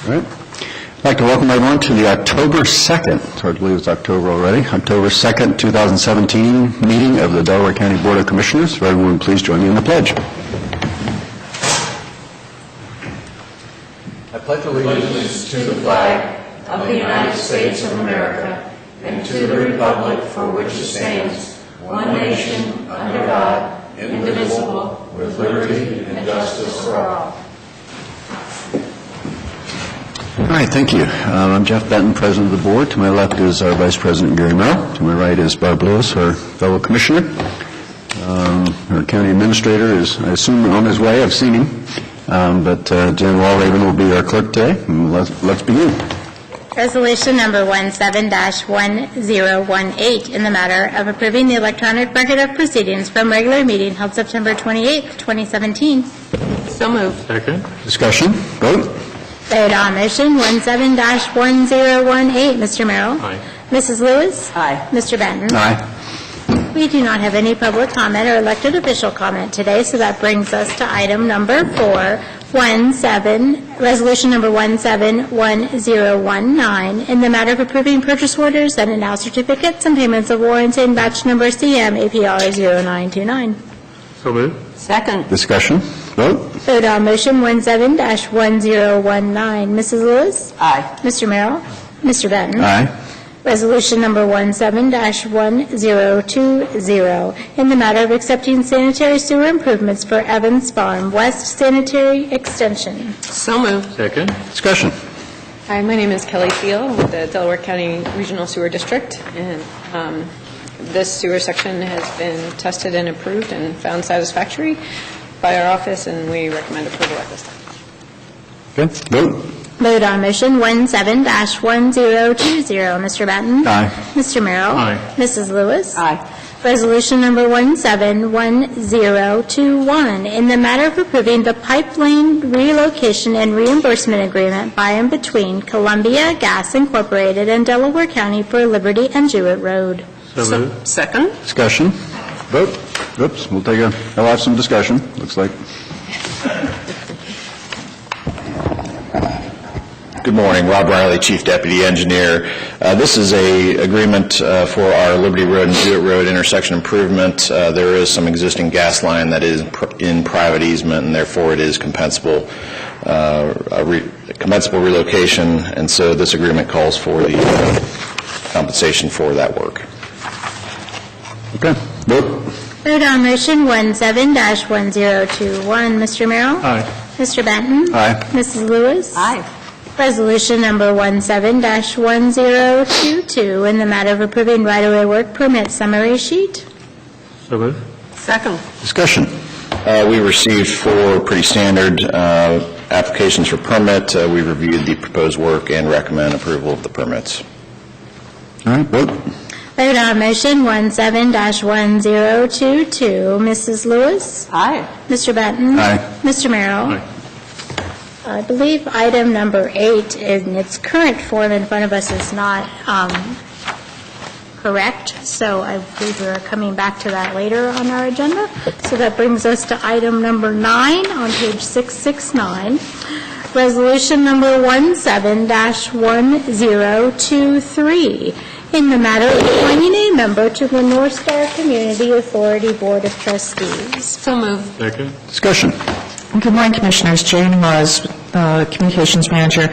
All right. I'd like to welcome everyone to the October 2nd, it's hard to believe it's October already, October 2nd, 2017 meeting of the Delaware County Board of Commissioners. If everyone please join me in the pledge. I pledge allegiance to the flag of the United States of America and to the republic for which it stands, one nation, under God, indivisible, with liberty and justice for all. All right, thank you. I'm Jeff Benton, President of the Board. To my left is our Vice President, Gary Merrill. To my right is Barb Lewis, our fellow Commissioner. Our County Administrator is, I assume, on his way. I've seen him. But Jen Walraven will be our clerk today. And let's begin. Resolution number 17-1018 in the matter of approving the electronic record of proceedings from regular meeting held September 28, 2017. So moved. Second. Discussion? Vote. Vote on motion 17-1018. Mr. Merrill? Aye. Mrs. Lewis? Aye. Mr. Benton? Aye. We do not have any public comment or elected official comment today, so that brings us to item number 4, Resolution number 171019, in the matter of approving purchase orders and now certificates and payments of warrants in batch number CM APR 0929. So moved. Second. Discussion? Vote. Vote on motion 17-1019. Mrs. Lewis? Aye. Mr. Merrill? Mr. Benton? Aye. Resolution number 17-1020, in the matter of accepting sanitary sewer improvements for Evans Farm West Sanitary Extension. So moved. Second. Discussion? Hi, my name is Kelly Thiel with the Delaware County Regional Sewer District, and this sewer section has been tested and approved and found satisfactory by our office, and we recommend approval at this time. Okay. Vote. Vote on motion 17-1020. Mr. Benton? Aye. Mr. Merrill? Aye. Mrs. Lewis? Aye. Resolution number 171021, in the matter of approving the pipeline relocation and reimbursement agreement by and between Columbia Gas Incorporated and Delaware County for Liberty and Jewett Road. So moved. Second. Discussion? Vote. Oops, we'll have some discussion, looks like. Good morning. Rob Riley, Chief Deputy Engineer. This is a agreement for our Liberty Road and Jewett Road intersection improvement. There is some existing gas line that is in private easement, and therefore it is compensable relocation, and so this agreement calls for the compensation for that work. Okay. Vote. Vote on motion 17-1021. Mr. Merrill? Aye. Mr. Benton? Aye. Mrs. Lewis? Aye. Resolution number 17-1022, in the matter of approving right-of-way work permit summary sheet. So moved. Second. Discussion? We received 4 pretty standard applications for permit. We reviewed the proposed work and recommend approval of the permits. All right. Vote. Vote on motion 17-1022. Mrs. Lewis? Aye. Mr. Benton? Aye. Mr. Merrill? Aye. I believe item number 8 in its current form in front of us is not correct, so I believe we're coming back to that later on our agenda. So that brings us to item number 9 on page 669. Resolution number 17-1023, in the matter of appointing a member to the North Star Community Authority Board of Trustees. So moved. Second. Discussion? Good morning, Commissioners. Jane Laws, Communications Manager.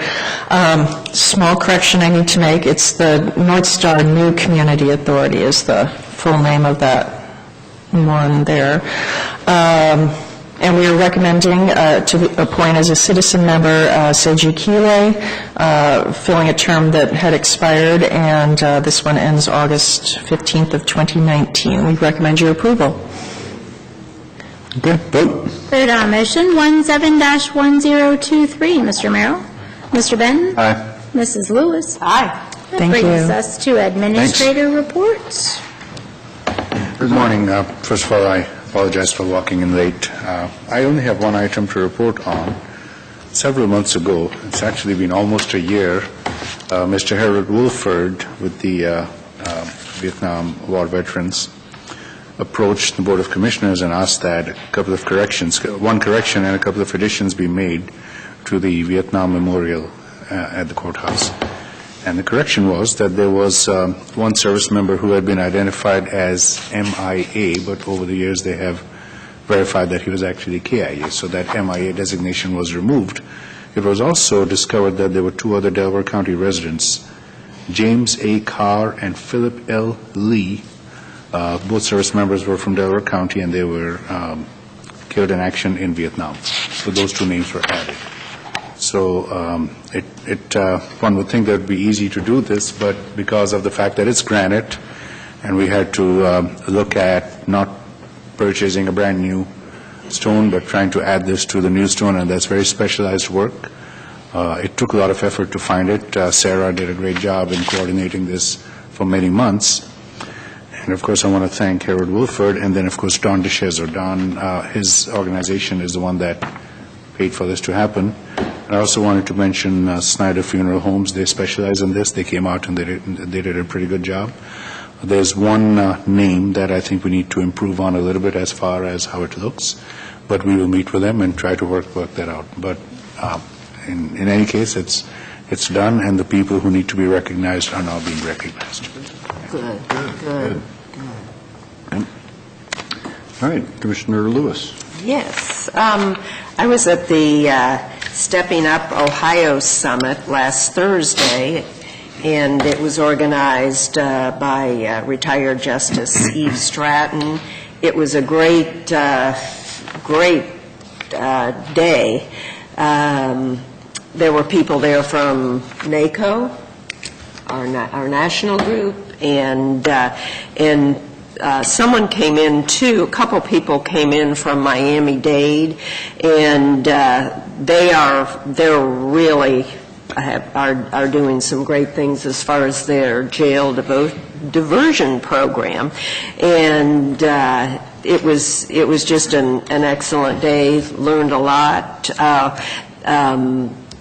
Small correction I need to make. It's the North Star New Community Authority is the full name of that one there. And we are recommending to appoint as a citizen member Seiji Kile, filling a term that had expired, and this one ends August 15th of 2019. We recommend your approval. Okay. Vote. Vote on motion 17-1023. Mr. Merrill? Mr. Benton? Aye. Mrs. Lewis? Aye. That Thank brings you. us to administrator reports. Good morning. First of all, I apologize for walking in late. I only have one item to report on. Several months ago, it's actually been almost a year, Mr. Harold Wolford with the Vietnam War veterans approached the Board of Commissioners and asked that a couple of corrections, one correction and a couple of additions be made to the Vietnam Memorial at the courthouse. And the correction was that there was one service member who had been identified as MIA, but over the years they have verified that he was actually KIA, so that MIA designation was removed. It was also discovered that there were two other Delaware County residents, James A. Carr and Philip L. Lee. Both service members were from Delaware County, and they were killed in action in Vietnam. So those two names were added. So one would think that it would be easy to do this, but because of the fact that it's granite, and we had to look at not purchasing a brand-new stone, but trying to add this to the new stone, and that's very specialized work. It took a lot of effort to find it. Sarah did a great job in coordinating this for many months. And, of course, I want to thank Harold Wilford, and then, of course, Don DeShazer. Don, his organization is the one that paid for this to happen. I also wanted to mention Snyder Funeral Homes. They specialize in this. They came out and they did a pretty good job. There's one name that I think we need to improve on a little bit as far as how it looks, but we will meet with them and try to work that out. But in any case, it's done, and the people who need to be recognized are now being recognized. Good. All right, Commissioner Lewis. Yes. I was at the Stepping Up Ohio Summit last Thursday, and it was organized by retired Justice Eve Stratton. It was a great day. There were people there from NACO, our national group, and someone came in too. A couple people came in from Miami-Dade, and they're really are doing some great things as far as their jail diversion program, and it was just an excellent day. Learned a lot.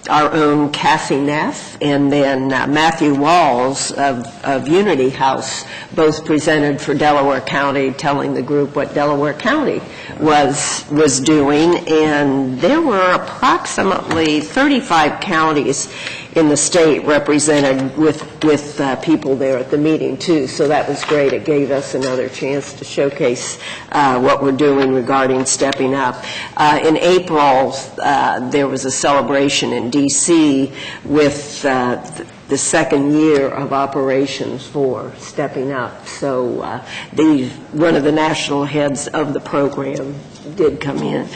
Our own Kathy Neff and then Matthew Walls of Unity House both presented for Delaware County, telling the group what Delaware County was doing, and there were approximately 35 counties in the state represented with people there at the meeting too, so that was great. It gave us another chance to showcase what we're doing regarding stepping up. In April, there was a celebration in D.C. with the second year of operations for Stepping Up. So one of the national heads of the program did come in,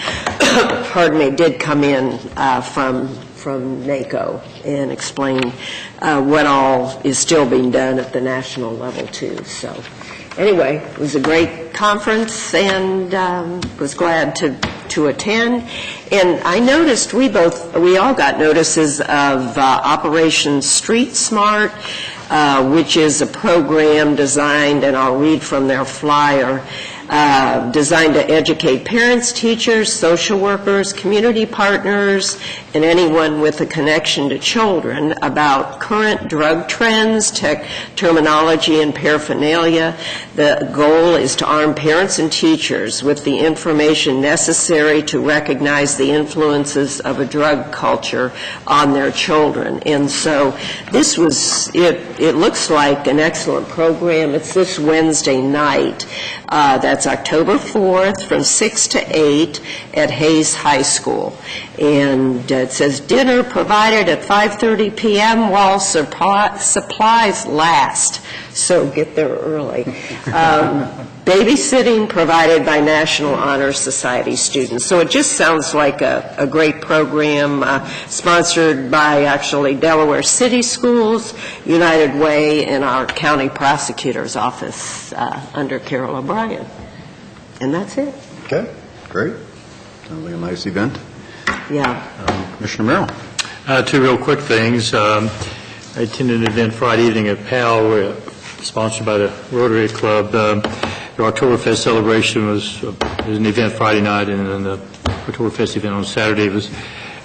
did come in from NACO and explain what all is still being done at the national level too. So anyway, it was a great conference, and was glad to attend. And I noticed we all got notices of Operation Street Smart, which is a program designed, and I'll read from their flyer, designed to educate parents, teachers, social workers, community partners, and anyone with a connection to children about current drug trends, terminology, and paraphernalia. The goal is to arm parents and teachers with the information necessary to recognize the influences of a drug culture on their children. And so this was, it looks like an excellent program. It's this Wednesday night. That's October 4th from 6 to 8 at Hayes High School. And it says dinner provided at 5:30 p.m. while supplies last. So get there early. Babysitting provided by National Honor Society students. So it just sounds like a great program sponsored by actually Delaware City Schools, United Way, and our county prosecutor's office under Carol O'Brien. And that's it. Okay, great. Sounds like a nice event. Yeah. Commissioner Merrill. Two real quick things. I attended an event Friday evening at PAL, sponsored by the Rotary Club. The Oktoberfest celebration was an event Friday night, and then the Oktoberfest event on Saturday was,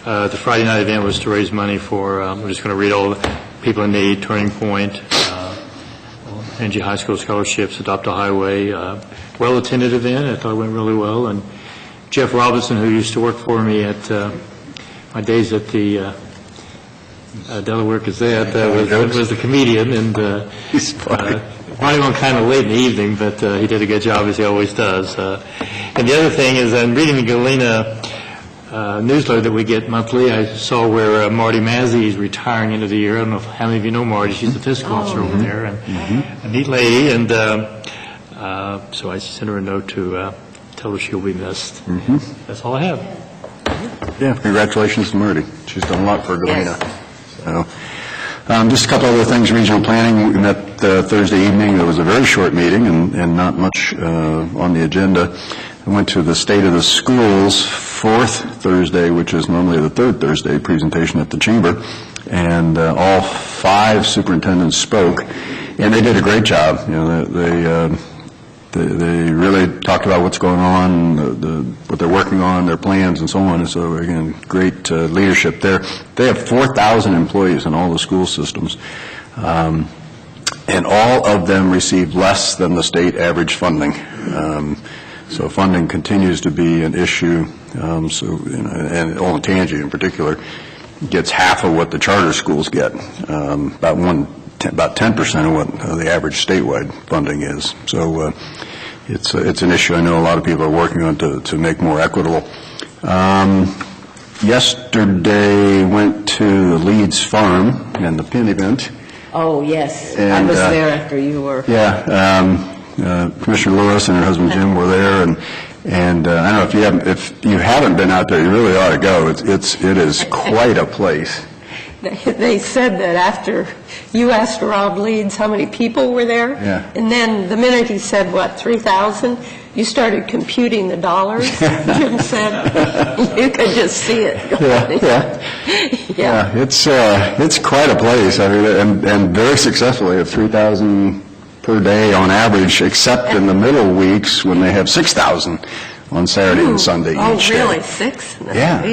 the Friday night event was to raise money for, we're just going to read all the people in need, Turning Point, Energy High School Scholarships, Adopt a Highway, well-attended event. I thought it went really well. And Jeff Robinson, who used to work for me at my days at the Delaware Gazette, was the comedian, and He's funny. brought him on kind of late in the evening, but he did a good job, as he always does. And the other thing is, I'm reading the Galena newsletter that we get monthly. I saw where Marty Mazzy is retiring into the year. I don't know how many of you know Marty. She's the fiscal officer over there, and a neat lady. And so I sent her a note to tell her she'll be missed. That's all I have. Yeah, congratulations to Marty. She's done a lot for Galena. So, just a couple other things. Regional planning, we met Thursday evening. There was a very short meeting and not much on the agenda. I went to the State of the Schools fourth Thursday, which is normally the third Thursday presentation at the Chamber, and all 5 superintendents spoke, and they did a great job. You know, they really talked about what's going on, what they're working on, their plans, and so on. And so, again, great leadership there. They have 4,000 employees in all the school systems, and all of them received less than the state average funding. So funding continues to be an issue. And Olentangy in particular gets half of what the charter schools get, about 10% of what the average statewide funding is. So it's an issue I know a lot of people are working on to make more equitable. Yesterday went to the Leeds Farm and the pin event. Oh, yes. I And, was there after you were. Yeah, Commissioner Lewis and her husband Jim were there, and I don't know if you haven't been out there, you really ought to go. It is quite a place. They said that after you asked Rob Leeds how many people were there, Yeah. and then the minute he said, 3,000, you started computing the dollars. Jim said you could just see it going. Yeah, it's quite a place. I mean, and very successful. They have 3,000 per day on average, except in the middle weeks when they have 6,000 on Saturday and Sunday each day. Oh, really? 6? Yeah.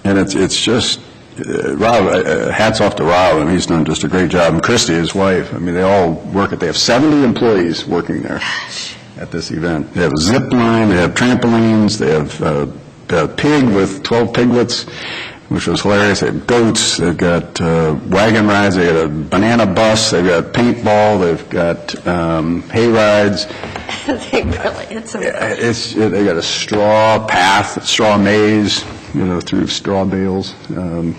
And it's just, Rob, hats off to Rob. I mean, he's done just a great job. And Christy, his wife, I mean, they all work they have 70 employees working there at this event. They have a zip line, they have trampolines, they have a pig with 12 piglets, which was hilarious. They have goats, they've got wagon rides, they got a banana bus, they've got paintball, they've got hay rides. They They got a straw maze, through straw bales.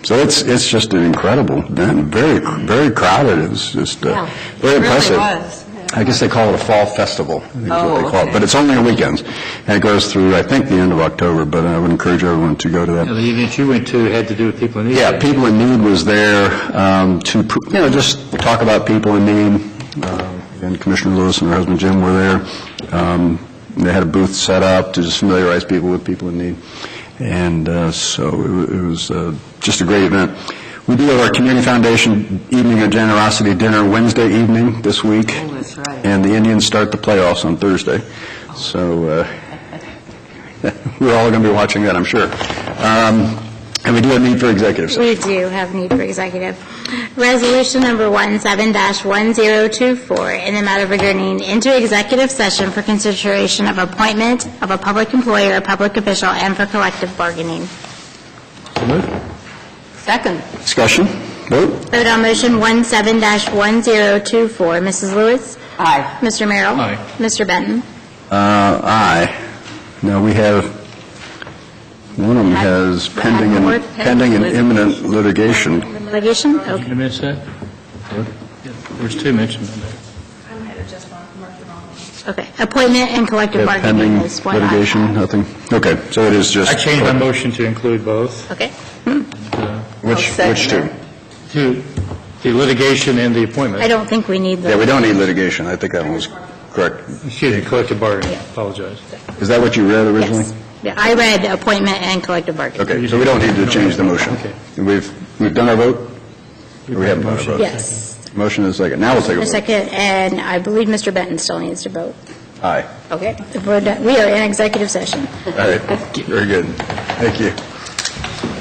So it's just an incredible event, very, very crowded. It was just very impressive. Really was. I guess they call it a fall festival, I think is what they call okay. it. But it's only on weekends, and it goes through, I think, the end of October, but I would encourage everyone to go to that. The event you went to had to do with people in need. Yeah, People in Need was there to, just talk about people in need. And Commissioner Lewis and her husband Jim were there. They had a booth set up to just familiarize people with people in need. And so it was just a great event. We do have our Community Foundation Evening of Generosity dinner Wednesday evening this week. Oh, that's right. And the Indians start the playoffs on Thursday. So we're all going to be watching that, I'm sure. And we do have need for executive session. We do have need for executive. Resolution number 17-1024, in the matter of adjourning into executive session for consideration of appointment of a public employee or public official and for collective bargaining. Second. Discussion? Vote? Vote on motion 17-1024. Mrs. Lewis? Aye. Mr. Merrill? Aye. Mr. Benton? Aye. Now, we have, one of them has pending and imminent litigation. Litigation? Did Okay. you miss that? There's 2 mentioned in there. Okay. Appointment and We collective have bargaining pending is what I litigation, have. nothing? Okay, so it is just... I changed my motion to include both. Okay. Which two? To the litigation and the I appointment. don't think we need the... Yeah, we don't need litigation. I think that one was correct. Excuse me, collective bargaining. Apologize. Is that what you read originally? Yes. Yeah, I read appointment and collective bargaining. Okay, so we don't need to change the motion. Okay. We've done our vote? Or we haven't done our vote? Yes. Motion is second. Now we'll take a A vote. second, and I believe Mr. Benton still needs to vote. Aye. Okay. We're done. We are in executive session. All right, very good. Thank you.